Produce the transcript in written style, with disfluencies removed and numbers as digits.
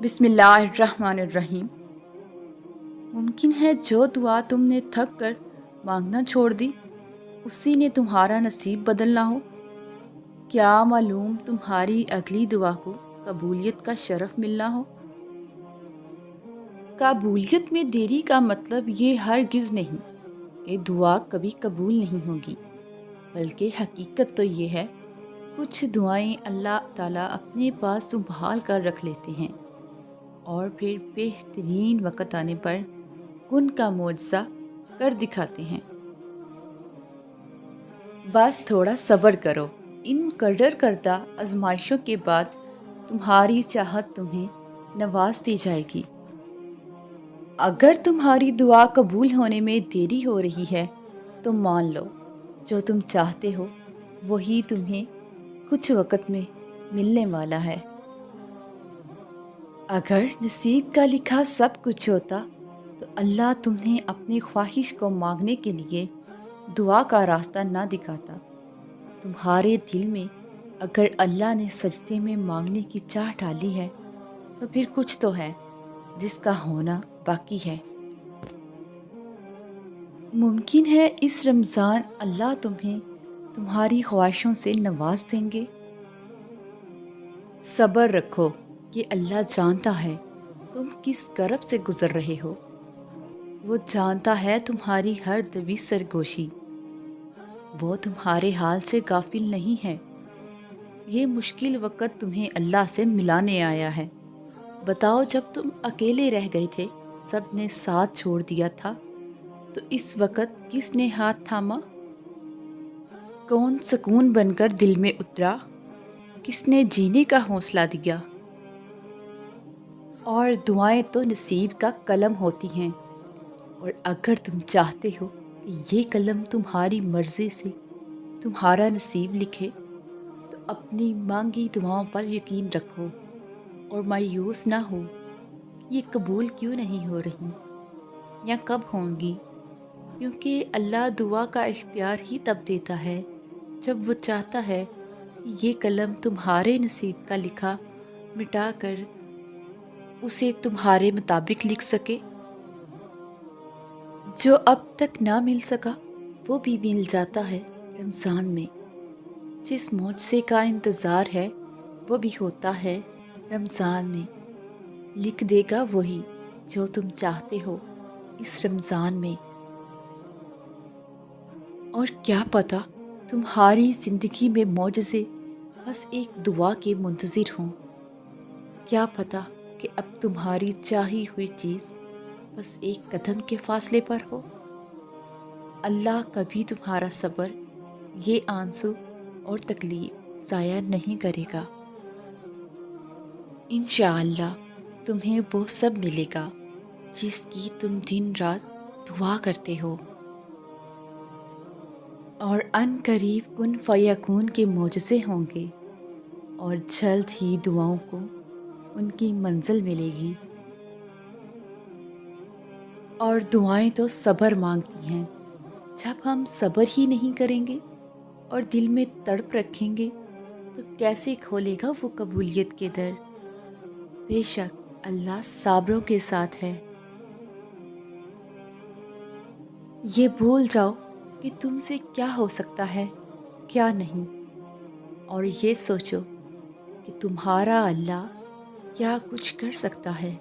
बिस्मिल्लाहिर्रहमानिर्रहीम। मुमकिन है जो दुआ तुमने थक कर मांगना छोड़ दी, उसी ने तुम्हारा नसीब बदलना हो। क्या मालूम तुम्हारी अगली दुआ को कबूलियत का शरफ मिलना हो। कबूलियत में देरी का मतलब ये हरगिज़ नहीं कि दुआ कभी कबूल नहीं होगी, बल्कि हकीकत तो ये है कुछ दुआएं अल्लाह ताला अपने पास संभाल कर रख लेते हैं और फिर बेहतरीन वक़्त आने पर उनका मुआवजा कर दिखाते हैं। बस थोड़ा सब्र करो। इन कदर करदा आजमाइशों के बाद तुम्हारी चाहत तुम्हें नवाज दी जाएगी। अगर तुम्हारी दुआ कबूल होने में देरी हो रही है तो मान लो जो तुम चाहते हो वही तुम्हें कुछ वक़्त में मिलने वाला है। अगर नसीब का लिखा सब कुछ होता तो अल्लाह तुम्हें अपनी ख्वाहिश को मांगने के लिए दुआ का रास्ता ना दिखाता। तुम्हारे दिल में अगर अल्लाह ने सजदे में मांगने की चाह डाली है तो फिर कुछ तो है जिसका होना बाकी है। मुमकिन है इस रमज़ान अल्लाह तुम्हें तुम्हारी ख्वाहिशों से नवाज देंगे। सब्र रखो कि अल्लाह जानता है तुम किस करब से गुज़र रहे हो। वो जानता है तुम्हारी हर दबी सरगोशी। वो तुम्हारे हाल से गाफिल नहीं है। ये मुश्किल वक़्त तुम्हें अल्लाह से मिलाने आया है। बताओ, जब तुम अकेले रह गए थे, सब ने साथ छोड़ दिया था, तो इस वक़्त किसने हाथ थामा? कौन सुकून बनकर दिल में उतरा? किसने जीने का हौसला दिया? और दुआएं तो नसीब का कलम होती हैं, और अगर तुम चाहते हो कि ये कलम तुम्हारी मर्ज़ी से तुम्हारा नसीब लिखे तो अपनी मांगी दुआओं पर यकीन रखो और मायूस ना हो ये कबूल क्यों नहीं हो रही या कब होंगी, क्योंकि अल्लाह दुआ का इख्तियार ही तब देता है जब वो चाहता है कि ये कलम तुम्हारे नसीब का लिखा मिटा कर उसे तुम्हारे मुताबिक लिख सके। जो अब तक ना मिल सका वो भी मिल जाता है रमज़ान में। जिस मौजज़े का इंतज़ार है वो भी होता है रमज़ान में। लिख देगा वही जो तुम चाहते हो इस रमज़ान में। और क्या पता तुम्हारी ज़िंदगी में मौजज़े बस एक दुआ के मुंतज़िर हों। क्या पता कि अब तुम्हारी चाही हुई चीज़ बस एक कदम के फासले पर हो। अल्लाह कभी तुम्हारा सब्र, ये आंसू और तकलीफ़ ज़ाया नहीं करेगा। इंशाअल्लाह तुम्हें वो सब मिलेगा जिसकी तुम दिन रात दुआ करते हो। और अनकरीब कुन फयकून के मोजज़े होंगे और जल्द ही दुआओं को उनकी मंजिल मिलेगी। और दुआएं तो सब्र मांगती हैं। जब हम सब्र ही नहीं करेंगे और दिल में तड़प रखेंगे तो कैसे खोलेगा वो कबूलियत के दर। बेशक अल्लाह साबरों के साथ है। ये भूल जाओ कि तुमसे क्या हो सकता है, क्या नहीं, और ये सोचो कि तुम्हारा अल्लाह क्या कुछ कर सकता है।